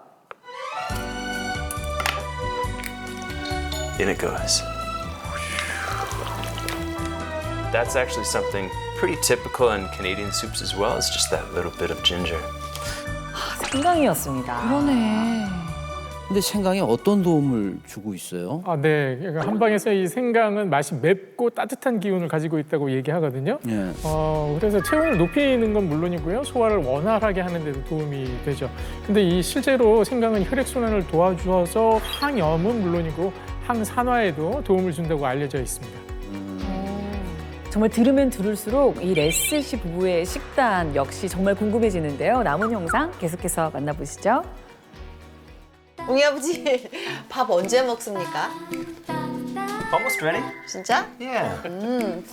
Speaker 8: In it goes. That's actually something pretty typical in Canadian soups as well. It's just that little bit of ginger.
Speaker 1: 생강이었습니다.
Speaker 2: 그러네.
Speaker 7: 근데 생강이 어떤 도움을 주고 있어요?
Speaker 5: 아, 네. 그러니까 한방에서 이 생강은 맛이 맵고 따뜻한 기운을 가지고 있다고 얘기하거든요.
Speaker 7: 예.
Speaker 5: 그래서 체온을 높이는 건 물론이고요. 소화를 원활하게 하는 데도 도움이 되죠. 근데 이 실제로 생강은 혈액순환을 도와주어서 항염은 물론이고 항산화에도 도움을 준다고 알려져 있습니다.
Speaker 1: 정말 들으면 들을수록 이 레스 씨 부부의 식단 역시 정말 궁금해지는데요. 남은 영상 계속해서 만나보시죠.
Speaker 9: 우리 아버지 밥 언제 먹습니까?
Speaker 8: Almost ready?
Speaker 9: 진짜?
Speaker 8: Yeah.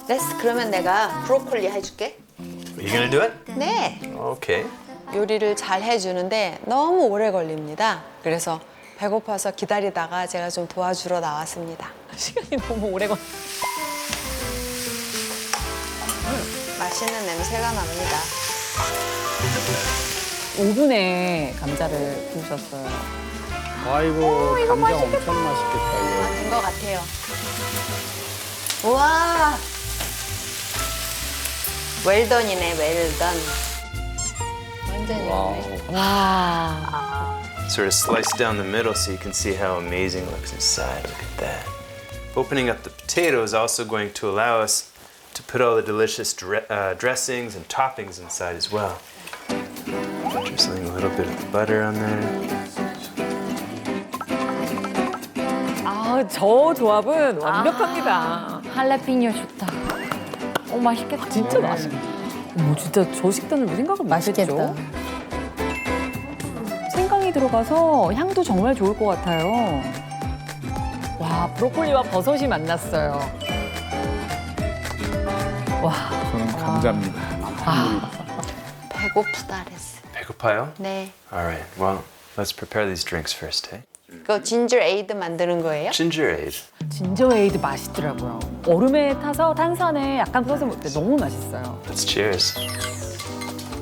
Speaker 9: 레스 그러면 내가 브로콜리 해줄게.
Speaker 8: Are you gonna do it?
Speaker 9: 네.
Speaker 8: Okay.
Speaker 9: 요리를 잘 해주는데 너무 오래 걸립니다. 그래서 배고파서 기다리다가 제가 좀 도와주러 나왔습니다.
Speaker 1: 시간이 너무 오래 걸려.
Speaker 9: 맛있는 냄새가 납니다.
Speaker 1: 5분에 감자를 구우셨어요.
Speaker 3: 아이고, 감자 엄청 맛있겠다,
Speaker 9: 된 것 같아요. 우와! 웰던이네, 웰던. 완전히.
Speaker 2: 와.
Speaker 8: sort of sliced down the middle so you can see how amazing it looks inside. Look at that. Opening up the potato is also going to allow us to put all the delicious dressings and toppings inside as well. Drizzling a little bit of butter on there.
Speaker 1: 아, 저 조합은 완벽합니다.
Speaker 2: 할라피뇨 좋다. 오, 맛있겠다.
Speaker 1: 진짜 맛있겠다. 진짜 저 식단을 왜 생각을
Speaker 6: 맛있겠다.
Speaker 1: 못했죠? 생강이 들어가서 향도 정말 좋을 것 같아요. 와, 브로콜리와 버섯이 만났어요. 와,
Speaker 4: 저는 감자입니다.
Speaker 9: 배고프다 그랬어.
Speaker 8: 배고파요?
Speaker 9: 네.
Speaker 8: All right. Well, let's prepare these drinks first, eh?
Speaker 9: 그거 진저 에이드 만드는 거예요?
Speaker 8: Ginger ale.
Speaker 1: 진저에이드 맛있더라고요. 얼음에 타서 탄산에 약간 풀어서 먹을 때 너무 맛있어요.
Speaker 8: Let's cheers.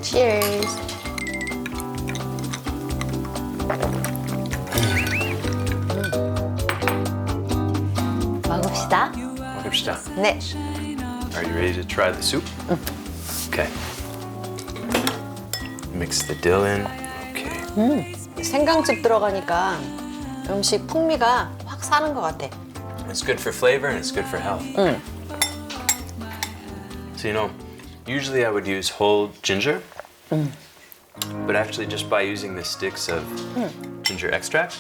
Speaker 9: Cheers. 먹읍시다.
Speaker 8: 먹읍시다.
Speaker 9: 네.
Speaker 8: Are you ready to try the soup? Okay. Mix the dill in. Okay.
Speaker 9: 생강즙 들어가니까 음식 풍미가 확 사는 것 같아.
Speaker 8: It's good for flavor and it's good for health. So, you know, usually I would use whole ginger, but actually just by using the sticks of ginger extract,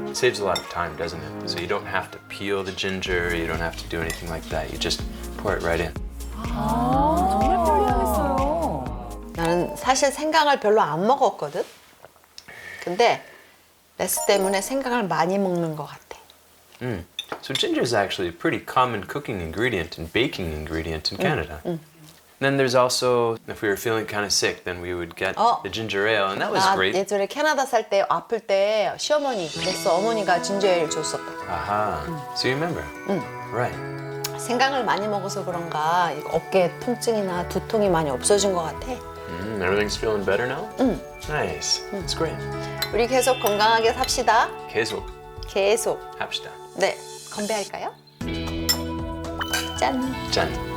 Speaker 8: it saves a lot of time, doesn't it? So you don't have to peel the ginger, you don't have to do anything like that. You just pour it right in.
Speaker 1: 정말 편리하겠어요.
Speaker 9: 나는 사실 생강을 별로 안 먹었거든. 근데 레스 때문에 생강을 많이 먹는 것 같아.
Speaker 8: So ginger is actually a pretty common cooking ingredient and baking ingredient in Canada. Then there's also, if we were feeling kind of sick, then we would get the ginger ale, and that was
Speaker 9: 나
Speaker 8: great.
Speaker 9: 예전에 캐나다 살 때 아플 때 시어머니, 레스 어머니가 진저에일 줬었다.
Speaker 8: Aha. So you remember? Right.
Speaker 9: 생강을 많이 먹어서 그런가 이거 어깨 통증이나 두통이 많이 없어진 것 같아.
Speaker 8: Everything's feeling better now? Nice. That's great.
Speaker 9: 우리 계속 건강하게 삽시다.
Speaker 8: 계속
Speaker 9: 계속.
Speaker 8: 합시다.
Speaker 9: 네, 건배할까요? 짠.
Speaker 8: 짠.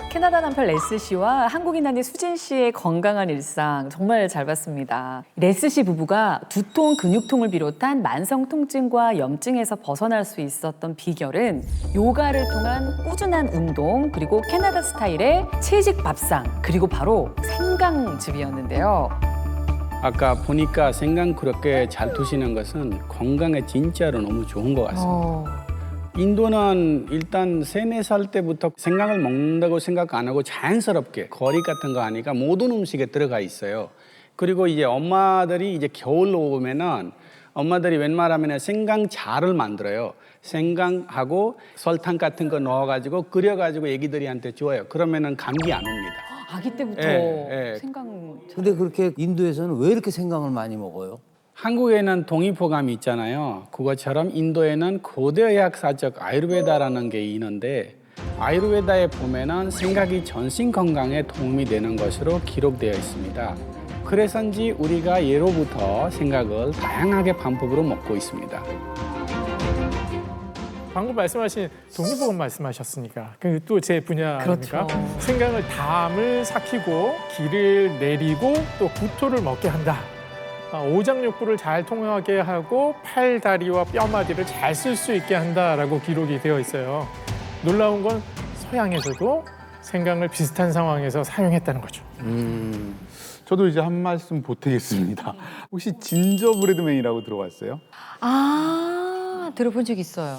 Speaker 1: 캐나다 남편 레스 씨와 한국인 남녀 수진 씨의 건강한 일상 정말 잘 봤습니다. 레스 씨 부부가 두통, 근육통을 비롯한 만성 통증과 염증에서 벗어날 수 있었던 비결은 요가를 통한 꾸준한 운동, 그리고 캐나다 스타일의 채식 밥상, 그리고 바로 생강즙이었는데요.
Speaker 3: 아까 보니까 생강 그렇게 잘 두시는 것은 건강에 진짜로 너무 좋은 것 같습니다. 인도는 일단 3-4살 때부터 생강을 먹는다고 생각 안 하고 자연스럽게 거리 같은 거 하니까 모든 음식에 들어가 있어요. 그리고 이제 엄마들이 이제 겨울 오면은 엄마들이 웬만하면 생강차를 만들어요. 생강하고 설탕 같은 거 넣어가지고 끓여가지고 애기들한테 줘요. 그러면은 감기 안 옵니다.
Speaker 1: 아기 때부터
Speaker 3: 예.
Speaker 1: 생강.
Speaker 7: 근데 그렇게 인도에서는 왜 이렇게 생강을 많이 먹어요?
Speaker 3: 한국에는 동의보감이 있잖아요. 그것처럼 인도에는 고대의학사적 아유르베다라는 게 있는데 아유르베다에 보면은 생각이 전신 건강에 도움이 되는 것으로 기록되어 있습니다. 그래서인지 우리가 예로부터 생각을 다양하게 방법으로 먹고 있습니다.
Speaker 5: 방금 말씀하신 동의보감 말씀하셨으니까 그 또 제 분야 아닙니까?
Speaker 1: 그렇죠.
Speaker 5: 생강을 담을 삭히고 기를 내리고 또 구토를 먹게 한다. 오장육부를 잘 통하게 하고 팔, 다리와 뼈마디를 잘 쓸 수 있게 한다라고 기록이 되어 있어요. 놀라운 건 서양에서도 생강을 비슷한 상황에서 사용했다는 거죠.
Speaker 4: 저도 이제 한 말씀 보태겠습니다. 혹시 진저브레드맨이라고 들어봤어요?
Speaker 2: 아, 들어본 적 있어요.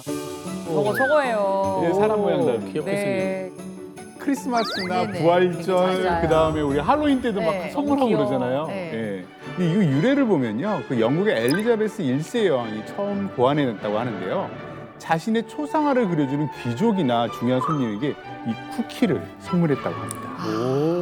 Speaker 1: 저거예요.
Speaker 4: 예, 사람 모양 닮은.
Speaker 3: 귀엽게
Speaker 1: 네.
Speaker 4: 크리스마스나
Speaker 2: 네네.
Speaker 4: 부활절,
Speaker 2: 맞아요.
Speaker 4: 그다음에 우리 할로윈 때도 막
Speaker 2: 네,
Speaker 4: 선물하고
Speaker 2: 너무 귀여워.
Speaker 4: 그러잖아요.
Speaker 2: 네.
Speaker 4: 예. 근데 이거 유래를 보면요. 그 영국의 엘리자베스 1세 여왕이 처음 고안해냈다고 하는데요. 자신의 초상화를 그려주는 귀족이나 중요한 손님에게 이 쿠키를 선물했다고 합니다.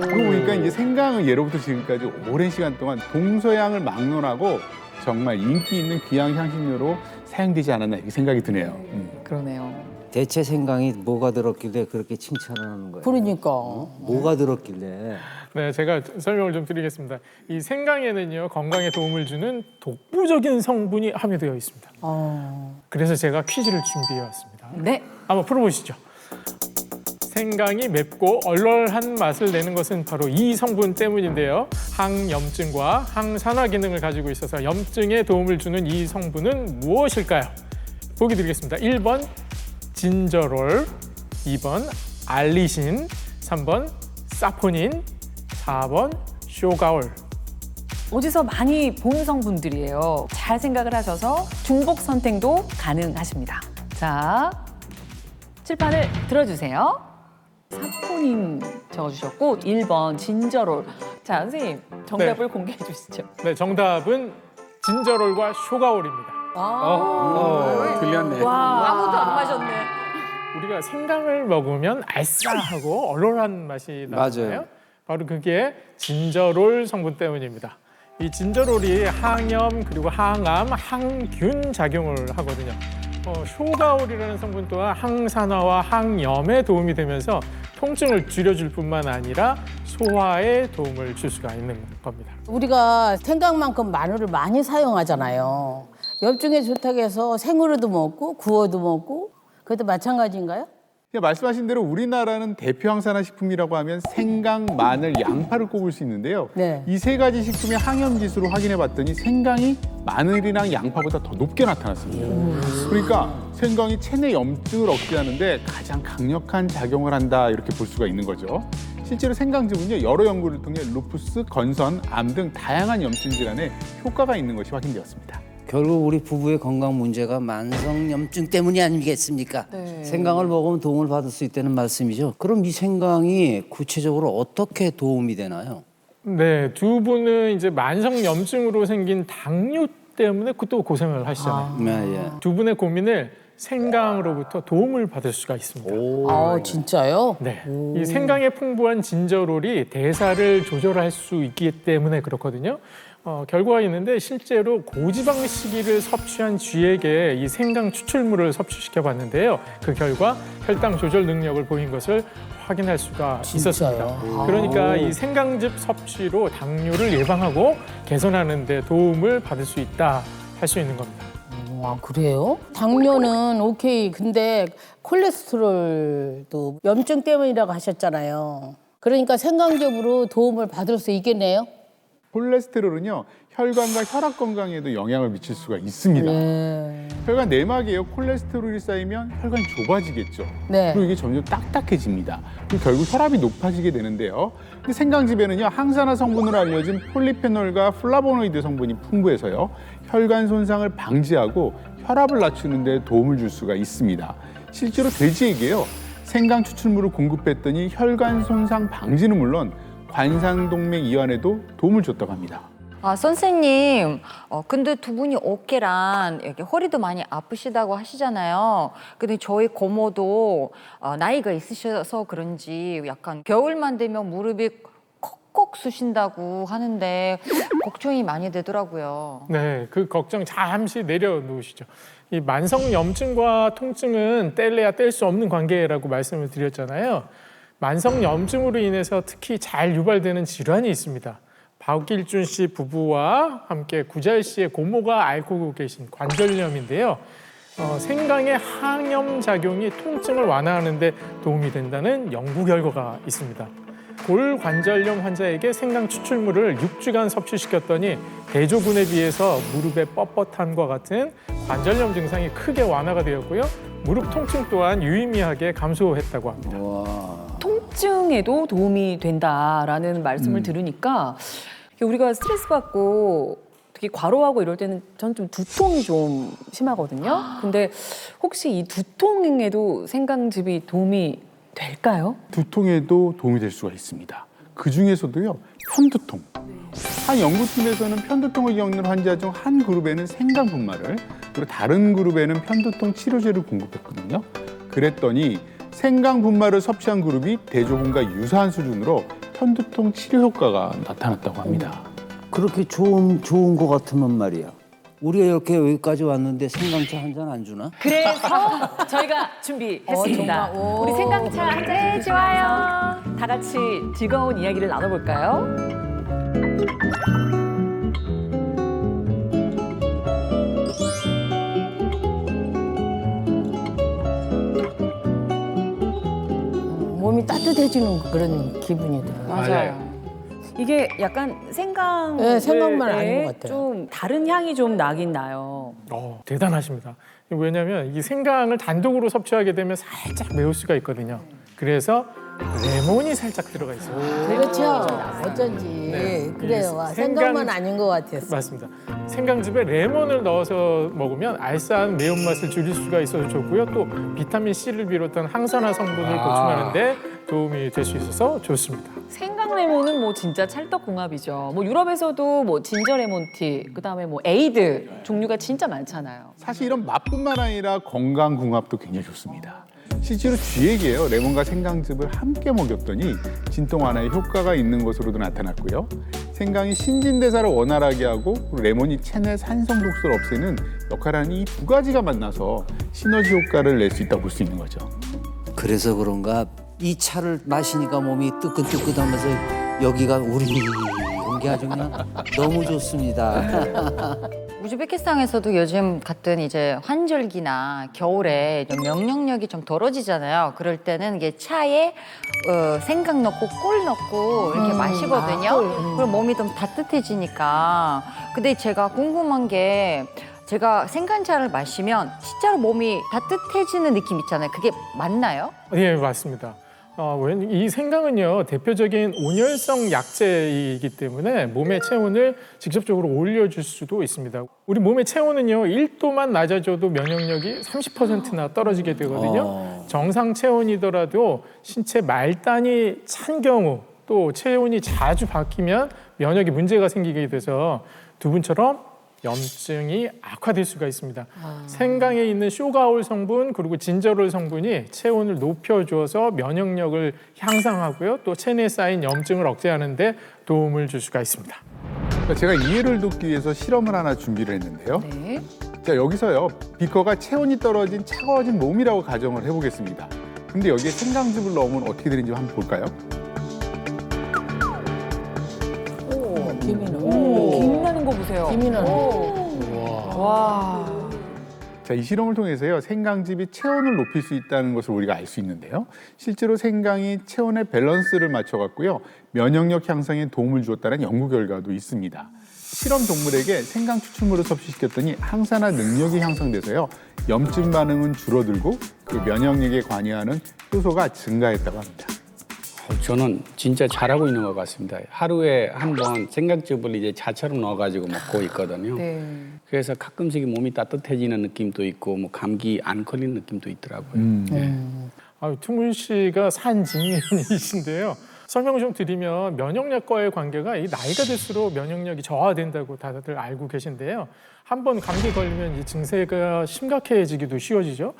Speaker 4: 그러고 보니까 이제 생강은 예로부터 지금까지 오랜 시간 동안 동서양을 막론하고 정말 인기 있는 귀한 향신료로 사용되지 않았나 이렇게 생각이 드네요.
Speaker 1: 그러네요.
Speaker 7: 대체 생강이 뭐가 들었길래 그렇게 칭찬을 하는 거예요?
Speaker 6: 그러니까.
Speaker 7: 뭐가 들었길래?
Speaker 5: 네, 제가 설명을 좀 드리겠습니다. 이 생강에는요, 건강에 도움을 주는 독보적인 성분이 함유되어 있습니다. 그래서 제가 퀴즈를 준비해 왔습니다.
Speaker 1: 네.
Speaker 5: 한번 풀어보시죠. 생강이 맵고 얼얼한 맛을 내는 것은 바로 이 성분 때문인데요. 항염증과 항산화 기능을 가지고 있어서 염증에 도움을 주는 이 성분은 무엇일까요? 보기 드리겠습니다. 1번 진저롤, 2번 알리신, 3번 사포닌, 4번 쇼가올.
Speaker 1: 어디서 많이 본 성분들이에요. 잘 생각을 하셔서 중복 선택도 가능하십니다. 자, 칠판을 들어주세요. 사포닌 적어주셨고 1번 진저롤. 자, 선생님 정답을 공개해 주시죠.
Speaker 5: 네, 정답은 진저롤과 쇼가올입니다.
Speaker 3: 틀렸네.
Speaker 1: 와, 아무도 안 마셨네.
Speaker 5: 우리가 생강을 먹으면 알싸하고 얼얼한 맛이 나잖아요.
Speaker 7: 맞아요.
Speaker 5: 바로 그게 진저롤 성분 때문입니다. 이 진저롤이 항염 그리고 항암, 항균 작용을 하거든요. 쇼가올이라는 성분 또한 항산화와 항염에 도움이 되면서 통증을 줄여줄 뿐만 아니라 소화에 도움을 줄 수가 있는 겁니다.
Speaker 6: 우리가 생강만큼 마늘을 많이 사용하잖아요. 염증에 좋다고 해서 생으로도 먹고 구워도 먹고 그것도 마찬가지인가요?
Speaker 4: 말씀하신 대로 우리나라는 대표 항산화 식품이라고 하면 생강, 마늘, 양파를 꼽을 수 있는데요.
Speaker 6: 네.
Speaker 4: 이 세 가지 식품의 항염 지수로 확인해 봤더니 생강이 마늘이랑 양파보다 더 높게 나타났습니다. 그러니까 생강이 체내 염증을 억제하는데 가장 강력한 작용을 한다 이렇게 볼 수가 있는 거죠. 실제로 생강즙은요 여러 연구를 통해 루푸스, 건선, 암 등 다양한 염증 질환에 효과가 있는 것이 확인되었습니다.
Speaker 7: 결국 우리 부부의 건강 문제가 만성염증 때문이 아니겠습니까? 생강을 먹으면 도움을 받을 수 있다는 말씀이죠. 그럼 이 생강이 구체적으로 어떻게 도움이 되나요?
Speaker 5: 네, 두 분은 이제 만성염증으로 생긴 당뇨 때문에 또 고생을 하시잖아요.
Speaker 7: 예.
Speaker 5: 두 분의 고민을 생강으로부터 도움을 받을 수가 있습니다.
Speaker 6: 아, 진짜요?
Speaker 5: 네, 이 생강에 풍부한 진저롤이 대사를 조절할 수 있기 때문에 그렇거든요. 결과가 있는데 실제로 고지방식이를 섭취한 쥐에게 이 생강 추출물을 섭취시켜 봤는데요. 그 결과 혈당 조절 능력을 보인 것을 확인할 수가 있었습니다. 그러니까 이 생강즙 섭취로 당뇨를 예방하고 개선하는 데 도움을 받을 수 있다 할 수 있는 겁니다.
Speaker 6: 아, 그래요? 당뇨는 오케이. 근데 콜레스테롤도 염증 때문이라고 하셨잖아요. 그러니까 생강즙으로 도움을 받을 수 있겠네요?
Speaker 4: 콜레스테롤은요 혈관과 혈압 건강에도 영향을 미칠 수가 있습니다. 혈관 내막에요 콜레스테롤이 쌓이면 혈관이 좁아지겠죠.
Speaker 6: 네.
Speaker 4: 그리고 이게 점점 딱딱해집니다. 그리고 결국 혈압이 높아지게 되는데요. 근데 생강즙에는요 항산화 성분으로 알려진 폴리페놀과 플라보노이드 성분이 풍부해서요 혈관 손상을 방지하고 혈압을 낮추는 데 도움을 줄 수가 있습니다. 실제로 돼지에게요 생강 추출물을 공급했더니 혈관 손상 방지는 물론 관상동맥 이완에도 도움을 줬다고 합니다.
Speaker 2: 아, 선생님, 근데 두 분이 어깨랑 이렇게 허리도 많이 아프시다고 하시잖아요. 근데 저희 고모도 나이가 있으셔서 그런지 약간 겨울만 되면 무릎이 콕콕 쑤신다고 하는데 걱정이 많이 되더라고요.
Speaker 5: 네, 그 걱정 잠시 내려놓으시죠. 이 만성염증과 통증은 뗄래야 뗄 수 없는 관계라고 말씀을 드렸잖아요. 만성염증으로 인해서 특히 잘 유발되는 질환이 있습니다. 박일준 씨 부부와 함께 구자일 씨의 고모가 앓고 계신 관절염인데요. 생강의 항염 작용이 통증을 완화하는 데 도움이 된다는 연구 결과가 있습니다. 골관절염 환자에게 생강 추출물을 6주간 섭취시켰더니 대조군에 비해서 무릎의 뻣뻣함과 같은 관절염 증상이 크게 완화가 되었고요. 무릎 통증 또한 유의미하게 감소했다고 합니다.
Speaker 1: 통증에도 도움이 된다라는 말씀을 들으니까 우리가 스트레스 받고 특히 과로하고 이럴 때는 저는 좀 두통이 좀 심하거든요. 근데 혹시 이 두통에도 생강즙이 도움이 될까요?
Speaker 4: 두통에도 도움이 될 수가 있습니다. 그 중에서도요 편두통. 한 연구팀에서는 편두통을 겪는 환자 중 한 그룹에는 생강 분말을 그리고 다른 그룹에는 편두통 치료제를 공급했거든요. 그랬더니 생강 분말을 섭취한 그룹이 대조군과 유사한 수준으로 편두통 치료 효과가 나타났다고 합니다.
Speaker 7: 그렇게 좋은 거 같으면 말이야. 우리가 이렇게 여기까지 왔는데 생강차 한 잔 안 주나?
Speaker 1: 그래서 저희가 준비했습니다.
Speaker 6: 정말.
Speaker 1: 우리 생강차 한 잔 좋아요. 다 같이 즐거운 이야기를 나눠볼까요?
Speaker 6: 몸이 따뜻해지는 그런 기분이 들어요.
Speaker 1: 맞아요. 이게 약간 생강.
Speaker 6: 네, 생강만 아닌 것 같아요.
Speaker 1: 좀 다른 향이 좀 나긴 나요.
Speaker 5: 대단하십니다. 왜냐하면 이 생강을 단독으로 섭취하게 되면 살짝 매울 수가 있거든요. 그래서 레몬이 살짝 들어가 있어요.
Speaker 6: 그렇죠. 어쩐지.
Speaker 5: 네.
Speaker 6: 그래요.
Speaker 5: 이
Speaker 6: 생강만 아닌 것 같았어요.
Speaker 5: 맞습니다. 생강즙에 레몬을 넣어서 먹으면 알싸한 매운맛을 줄일 수가 있어서 좋고요. 또 비타민 C를 비롯한 항산화 성분을 보충하는 데 도움이 될 수 있어서 좋습니다.
Speaker 1: 생강 레몬은 뭐 진짜 찰떡궁합이죠. 뭐 유럽에서도 뭐 진저 레몬티, 그다음에 뭐 에이드 종류가 진짜 많잖아요.
Speaker 4: 사실 이런 맛뿐만 아니라 건강 궁합도 굉장히 좋습니다. 실제로 쥐에게요 레몬과 생강즙을 함께 먹였더니 진통 완화에 효과가 있는 것으로도 나타났고요. 생강이 신진대사를 원활하게 하고 레몬이 체내 산성 독소를 없애는 역할을 하는 이 두 가지가 만나서 시너지 효과를 낼 수 있다고 볼 수 있는 거죠.
Speaker 7: 그래서 그런가 이 차를 마시니까 몸이 뜨끈뜨끈하면서 여기가 우리 게 아주 그냥 너무 좋습니다.
Speaker 2: 우즈베키스탄에서도 요즘 같은 이제 환절기나 겨울에 좀 명령력이 좀 떨어지잖아요. 그럴 때는 이게 차에 생강 넣고 꿀 넣고 이렇게 마시거든요. 그럼 몸이 좀 따뜻해지니까. 근데 제가 궁금한 게 제가 생강차를 마시면 진짜로 몸이 따뜻해지는 느낌 있잖아요. 그게 맞나요?
Speaker 5: 예, 맞습니다. 이 생강은요 대표적인 온열성 약재이기 때문에 몸의 체온을 직접적으로 올려줄 수도 있습니다. 우리 몸의 체온은요 1도만 낮아져도 면역력이 30%나 떨어지게 되거든요. 정상 체온이더라도 신체 말단이 찬 경우 또 체온이 자주 바뀌면 면역에 문제가 생기게 돼서 두 분처럼 염증이 악화될 수가 있습니다. 생강에 있는 쇼가올 성분 그리고 진저롤 성분이 체온을 높여줘서 면역력을 향상하고요. 또 체내에 쌓인 염증을 억제하는 데 도움을 줄 수가 있습니다.
Speaker 4: 제가 이해를 돕기 위해서 실험을 하나 준비를 했는데요.
Speaker 1: 네.
Speaker 4: 자, 여기서요 비커가 체온이 떨어진 차가워진 몸이라고 가정을 해보겠습니다. 근데 여기에 생강즙을 넣으면 어떻게 되는지 한번 볼까요?
Speaker 6: 김이 나.
Speaker 1: 김 나는 거 보세요.
Speaker 6: 김이 나.
Speaker 1: 와.
Speaker 4: 자, 이 실험을 통해서요 생강즙이 체온을 높일 수 있다는 것을 우리가 알 수 있는데요. 실제로 생강이 체온의 밸런스를 맞춰갖고요 면역력 향상에 도움을 주었다는 연구 결과도 있습니다. 실험 동물에게 생강 추출물을 섭취시켰더니 항산화 능력이 향상돼서요 염증 반응은 줄어들고 그 면역력에 관여하는 효소가 증가했다고 합니다.
Speaker 3: 저는 진짜 잘하고 있는 것 같습니다. 하루에 한 번 생강즙을 이제 차처럼 넣어가지고 먹고 있거든요.
Speaker 1: 네.
Speaker 3: 그래서 가끔씩 몸이 따뜻해지는 느낌도 있고 뭐 감기 안 걸리는 느낌도 있더라고요.
Speaker 5: 투문 씨가 산 증인이신데요. 설명을 좀 드리면 면역력과의 관계가 이 나이가 들수록 면역력이 저하된다고 다들 알고 계신데요. 한 번 감기 걸리면 이 증세가 심각해지기도 쉬워지죠.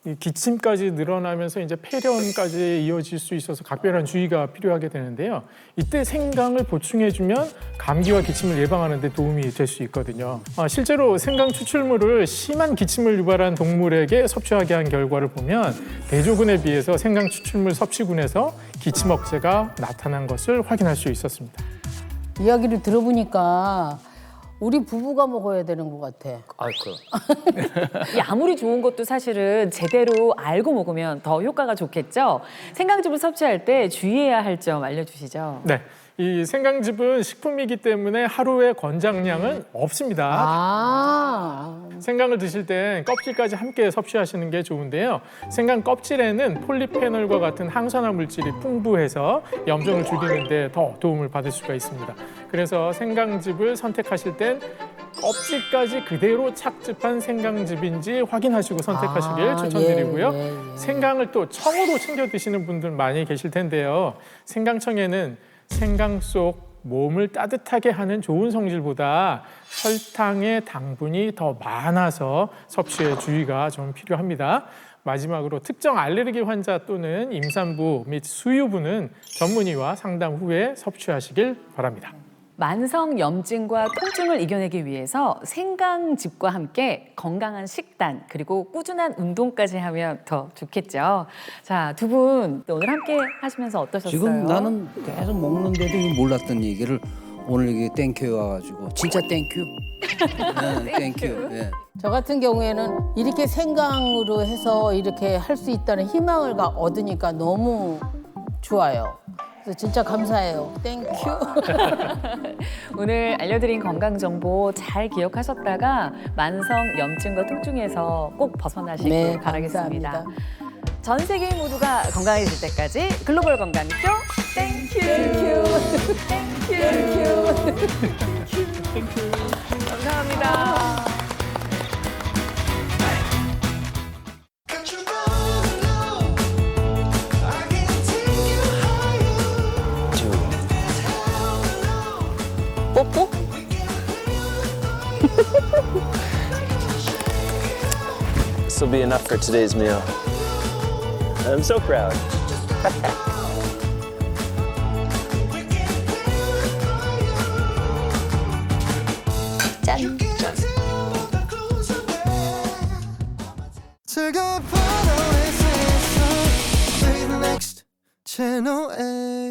Speaker 5: 이 기침까지 늘어나면서 이제 폐렴까지 이어질 수 있어서 각별한 주의가 필요하게 되는데요. 이때 생강을 보충해주면 감기와 기침을 예방하는 데 도움이 될 수 있거든요. 실제로 생강 추출물을 심한 기침을 유발한 동물에게 섭취하게 한 결과를 보면 대조군에 비해서 생강 추출물 섭취군에서 기침 억제가 나타난 것을 확인할 수 있었습니다.
Speaker 6: 이야기를 들어보니까 우리 부부가 먹어야 되는 것 같아.
Speaker 1: 이 아무리 좋은 것도 사실은 제대로 알고 먹으면 더 효과가 좋겠죠. 생강즙을 섭취할 때 주의해야 할 점 알려주시죠.
Speaker 5: 네, 이 생강즙은 식품이기 때문에 하루에 권장량은 없습니다. 생강을 드실 땐 껍질까지 함께 섭취하시는 게 좋은데요. 생강 껍질에는 폴리페놀과 같은 항산화 물질이 풍부해서 염증을 줄이는 데 더 도움을 받을 수가 있습니다. 그래서 생강즙을 선택하실 땐 껍질까지 그대로 착즙한 생강즙인지 확인하시고 선택하시길 추천드리고요. 생강을 또 청으로 챙겨 드시는 분들 많이 계실 텐데요. 생강청에는 생강 속 몸을 따뜻하게 하는 좋은 성질보다 설탕의 당분이 더 많아서 섭취에 주의가 좀 필요합니다. 마지막으로 특정 알레르기 환자 또는 임산부 및 수유부는 전문의와 상담 후에 섭취하시길 바랍니다.
Speaker 1: 만성 염증과 통증을 이겨내기 위해서 생강즙과 함께 건강한 식단 그리고 꾸준한 운동까지 하면 더 좋겠죠. 자, 두 분 오늘 함께 하시면서 어떠셨어요?
Speaker 7: 지금 나는 계속 먹는데도 몰랐던 얘기를 오늘 이게 땡큐 와가지고 진짜 땡큐. 네, 땡큐. 예.
Speaker 6: 저 같은 경우에는 이렇게 생강으로 해서 이렇게 할 수 있다는 희망을 얻으니까 너무 좋아요. 그래서 진짜 감사해요. 땡큐.
Speaker 1: 오늘 알려드린 건강 정보 잘 기억하셨다가 만성 염증과 통증에서 꼭 벗어나시길
Speaker 6: 네,
Speaker 1: 바라겠습니다.
Speaker 6: 감사합니다.
Speaker 1: 전 세계인 모두가 건강해질 때까지 글로벌 건강쇼 땡큐. 땡큐. 감사합니다.
Speaker 9: 뽀뽀?
Speaker 8: This will be enough for today's meal. I'm so proud.
Speaker 9: 짠.
Speaker 10: 즐거운 하루의 세상 Play the next channel A